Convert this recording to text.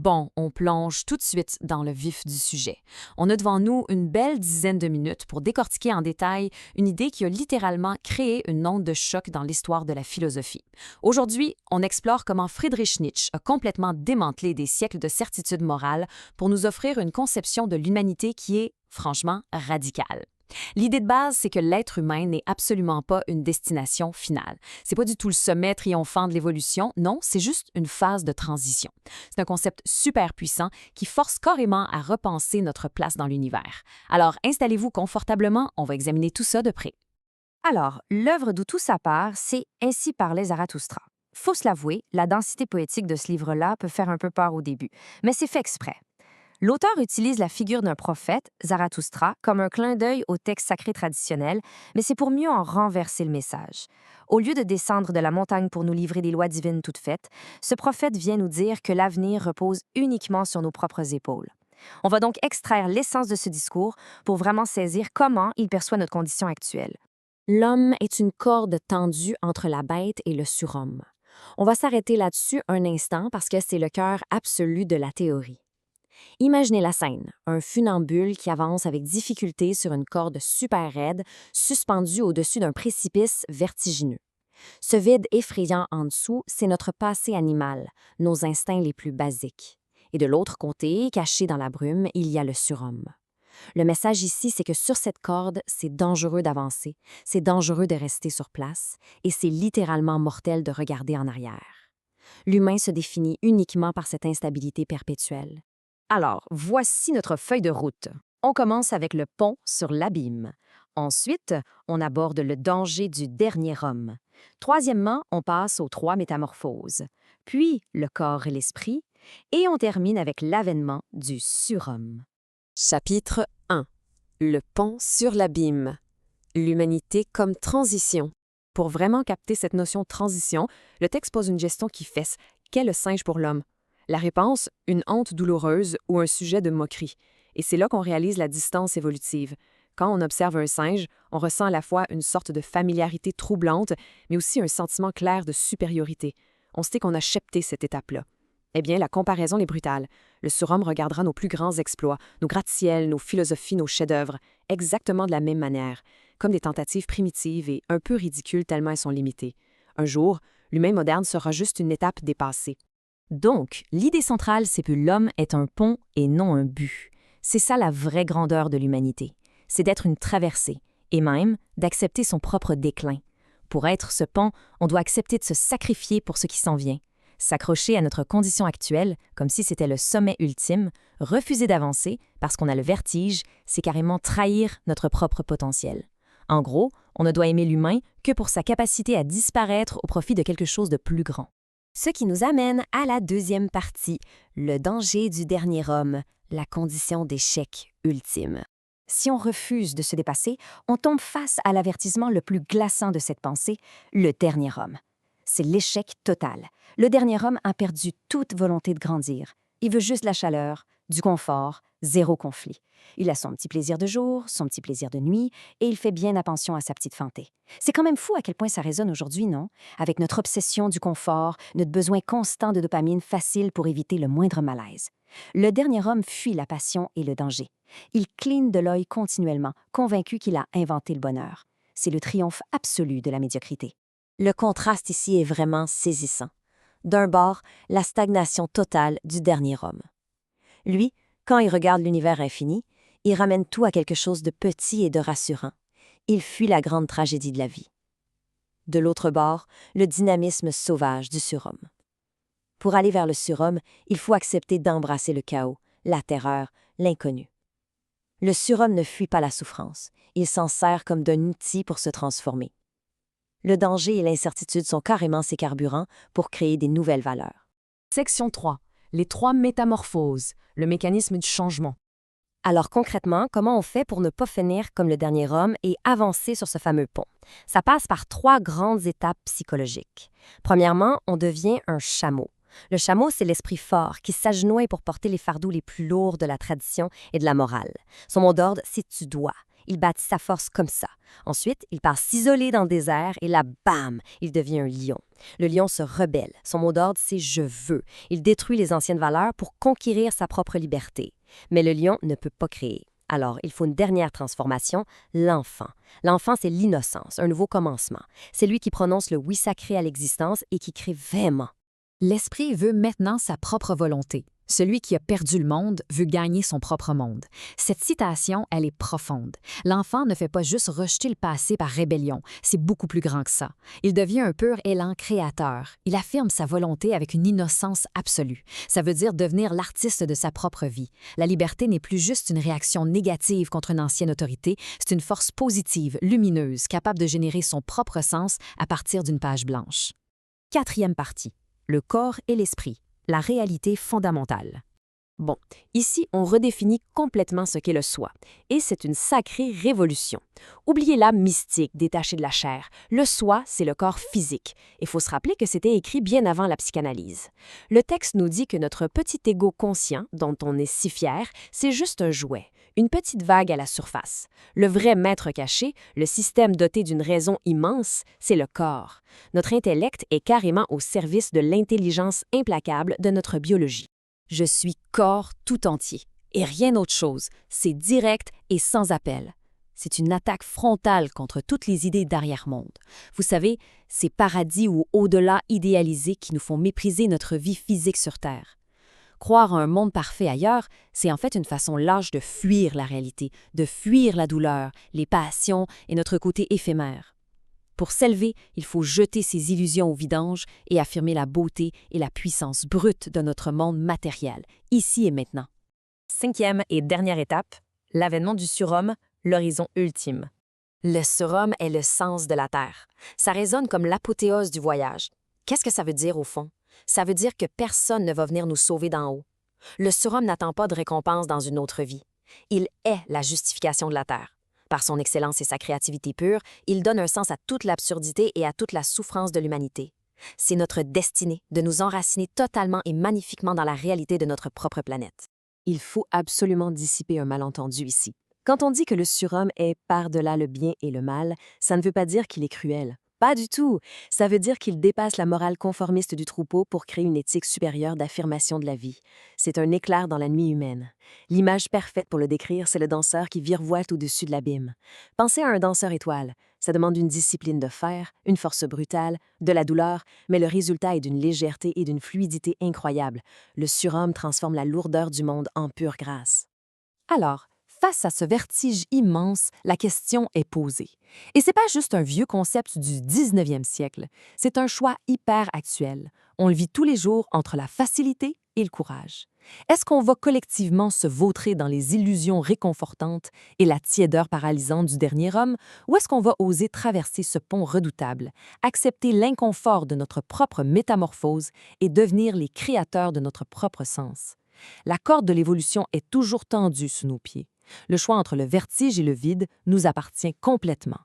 Bon, on plonge tout de suite dans le vif du sujet. On a devant nous une belle dizaine de minutes pour décortiquer en détail une idée qui a littéralement créé une onde de choc dans l'histoire de la philosophie. Aujourd'hui, on explore comment Friedrich Nietzsche a complètement démantelé des siècles de certitudes morales pour nous offrir une conception de l'humanité qui est, franchement, radicale. L'idée de base, c'est que l'être humain n'est absolument pas une destination finale. C'est pas du tout le sommet triomphant de l'évolution, non, c'est juste une phase de transition. C'est un concept super puissant qui force carrément à repenser notre place dans l'univers. Alors, installez-vous confortablement, on va examiner tout ça de près. Alors, l'œuvre d'où tout ça part, c'est Ainsi parlait Zarathustra. Faut se l'avouer, la densité poétique de ce livre-là peut faire un peu peur au début, mais c'est fait exprès. L'auteur utilise la figure d'un prophète, Zarathustra, comme un clin d'œil au texte sacré traditionnel, mais c'est pour mieux en renverser le message. Au lieu de descendre de la montagne pour nous livrer des lois divines toutes faites, ce prophète vient nous dire que l'avenir repose uniquement sur nos propres épaules. On va donc extraire l'essence de ce discours pour vraiment saisir comment il perçoit notre condition actuelle. L'homme est une corde tendue entre la bête et le surhomme. On va s'arrêter là-dessus un instant parce que c'est le cœur absolu de la théorie. Imaginez la scène, un funambule qui avance avec difficulté sur une corde super raide, suspendue au-dessus d'un précipice vertigineux. Ce vide effrayant en dessous, c'est notre passé animal, nos instincts les plus basiques. Et de l'autre côté, caché dans la brume, il y a le surhomme. Le message ici, c'est que sur cette corde, c'est dangereux d'avancer, c'est dangereux de rester sur place, et c'est littéralement mortel de regarder en arrière. L'humain se définit uniquement par cette instabilité perpétuelle. Alors, voici notre feuille de route. On commence avec le pont sur l'abîme. Ensuite, on aborde le danger du dernier homme. Troisièmement, on passe aux trois métamorphoses. Puis, le corps et l'esprit. Et on termine avec l'avènement du surhomme. Chapitre 1. Le pont sur l'abîme. L'humanité comme transition. Pour vraiment capter cette notion de transition, le texte pose une question qui fesse. Qu'est le singe pour l'homme? La réponse, une honte douloureuse ou un sujet de moquerie. Et c'est là qu'on réalise la distance évolutive. Quand on observe un singe, on ressent à la fois une sorte de familiarité troublante, mais aussi un sentiment clair de supériorité. On sait qu'on a chepté cette étape-là. Eh bien, la comparaison est brutale. Le surhomme regardera nos plus grands exploits, nos gratte-ciels, nos philosophies, nos chefs-d'œuvre, exactement de la même manière, comme des tentatives primitives et un peu ridicules tellement elles sont limitées. Un jour, l'humain moderne sera juste une étape dépassée. Donc, l'idée centrale, c'est que l'homme est un pont et non un but. C'est ça la vraie grandeur de l'humanité. C'est d'être une traversée, et même d'accepter son propre déclin. Pour être ce pont, on doit accepter de se sacrifier pour ce qui s'en vient. S'accrocher à notre condition actuelle, comme si c'était le sommet ultime, refuser d'avancer parce qu'on a le vertige, c'est carrément trahir notre propre potentiel. En gros, on ne doit aimer l'humain que pour sa capacité à disparaître au profit de quelque chose de plus grand. Ce qui nous amène à la deuxième partie, le danger du dernier homme, la condition d'échec ultime. Si on refuse de se dépasser, on tombe face à l'avertissement le plus glaçant de cette pensée, le dernier homme. C'est l'échec total. Le dernier homme a perdu toute volonté de grandir. Il veut juste la chaleur, du confort, zéro conflit. Il a son petit plaisir de jour, son petit plaisir de nuit, et il fait bien attention à sa petite fantaisie. C'est quand même fou à quel point ça résonne aujourd'hui, non? Avec notre obsession du confort, notre besoin constant de dopamine facile pour éviter le moindre malaise. Le dernier homme fuit la passion et le danger. Il cligne de l'œil continuellement, convaincu qu'il a inventé le bonheur. C'est le triomphe absolu de la médiocrité. Le contraste ici est vraiment saisissant. D'un bord, la stagnation totale du dernier homme. Lui, quand il regarde l'univers infini, il ramène tout à quelque chose de petit et de rassurant. Il fuit la grande tragédie de la vie. De l'autre bord, le dynamisme sauvage du surhomme. Pour aller vers le surhomme, il faut accepter d'embrasser le chaos, la terreur, l'inconnu. Le surhomme ne fuit pas la souffrance, il s'en sert comme d'un outil pour se transformer. Le danger et l'incertitude sont carrément ses carburants pour créer des nouvelles valeurs. Section 3. Les trois métamorphoses, le mécanisme du changement. Alors concrètement, comment on fait pour ne pas finir comme le dernier homme et avancer sur ce fameux pont? Ça passe par trois grandes étapes psychologiques. Premièrement, on devient un chameau. Le chameau, c'est l'esprit fort qui s'agenouille pour porter les fardeaux les plus lourds de la tradition et de la morale. Son mot d'ordre, c'est « tu dois ». Il bâtit sa force comme ça. Ensuite, il part s'isoler dans le désert et là, bam, il devient un lion. Le lion se rebelle. Son mot d'ordre, c'est « je veux ». Il détruit les anciennes valeurs pour conquérir sa propre liberté. Mais le lion ne peut pas créer. Alors, il faut une dernière transformation, l'enfant. L'enfant, c'est l'innocence, un nouveau commencement. C'est lui qui prononce le oui sacré à l'existence et qui crée vraiment. L'esprit veut maintenant sa propre volonté. Celui qui a perdu le monde veut gagner son propre monde. Cette citation, elle est profonde. L'enfant ne fait pas juste rejeter le passé par rébellion, c'est beaucoup plus grand que ça. Il devient un pur élan créateur. Il affirme sa volonté avec une innocence absolue. Ça veut dire devenir l'artiste de sa propre vie. La liberté n'est plus juste une réaction négative contre une ancienne autorité, c'est une force positive, lumineuse, capable de générer son propre sens à partir d'une page blanche. 4e partie. Le corps et l'esprit. La réalité fondamentale. Bon, ici, on redéfinit complètement ce qu'est le soi, et c'est une sacrée révolution. Oubliez l'âme mystique détachée de la chair. Le soi, c'est le corps physique. Il faut se rappeler que c'était écrit bien avant la psychanalyse. Le texte nous dit que notre petit ego conscient, dont on est si fier, c'est juste un jouet, une petite vague à la surface. Le vrai maître caché, le système doté d'une raison immense, c'est le corps. Notre intellect est carrément au service de l'intelligence implacable de notre biologie. Je suis corps tout entier, et rien autre chose. C'est direct et sans appel. C'est une attaque frontale contre toutes les idées d'arrière-monde. Vous savez, ces paradis ou au-delà idéalisés qui nous font mépriser notre vie physique sur Terre. Croire à un monde parfait ailleurs, c'est en fait une façon lâche de fuir la réalité, de fuir la douleur, les passions et notre côté éphémère. Pour s'élever, il faut jeter ces illusions au vidange et affirmer la beauté et la puissance brute de notre monde matériel, ici et maintenant. 5e et dernière étape, l'avènement du surhomme, l'horizon ultime. Le surhomme est le sens de la Terre. Ça résonne comme l'apothéose du voyage. Qu'est-ce que ça veut dire au fond? Ça veut dire que personne ne va venir nous sauver d'en haut. Le surhomme n'attend pas de récompense dans une autre vie. Il est la justification de la Terre. Par son excellence et sa créativité pure, il donne un sens à toute l'absurdité et à toute la souffrance de l'humanité. C'est notre destinée de nous enraciner totalement et magnifiquement dans la réalité de notre propre planète. Il faut absolument dissiper un malentendu ici. Quand on dit que le surhomme est par-delà le bien et le mal, ça ne veut pas dire qu'il est cruel. Pas du tout. Ça veut dire qu'il dépasse la morale conformiste du troupeau pour créer une éthique supérieure d'affirmation de la vie. C'est un éclair dans la nuit humaine. L'image parfaite pour le décrire, c'est le danseur qui virevolte au-dessus de l'abîme. Pensez à un danseur étoile. Ça demande une discipline de fer, une force brutale, de la douleur, mais le résultat est d'une légèreté et d'une fluidité incroyables. Le surhomme transforme la lourdeur du monde en pure grâce. Alors, face à ce vertige immense, la question est posée. Et c'est pas juste un vieux concept du 19e siècle, c'est un choix hyper actuel. On le vit tous les jours entre la facilité et le courage. Est-ce qu'on va collectivement se vautrer dans les illusions réconfortantes et la tiédeur paralysante du dernier homme, ou est-ce qu'on va oser traverser ce pont redoutable, accepter l'inconfort de notre propre métamorphose et devenir les créateurs de notre propre sens? La corde de l'évolution est toujours tendue sous nos pieds. Le choix entre le vertige et le vide nous appartient complètement.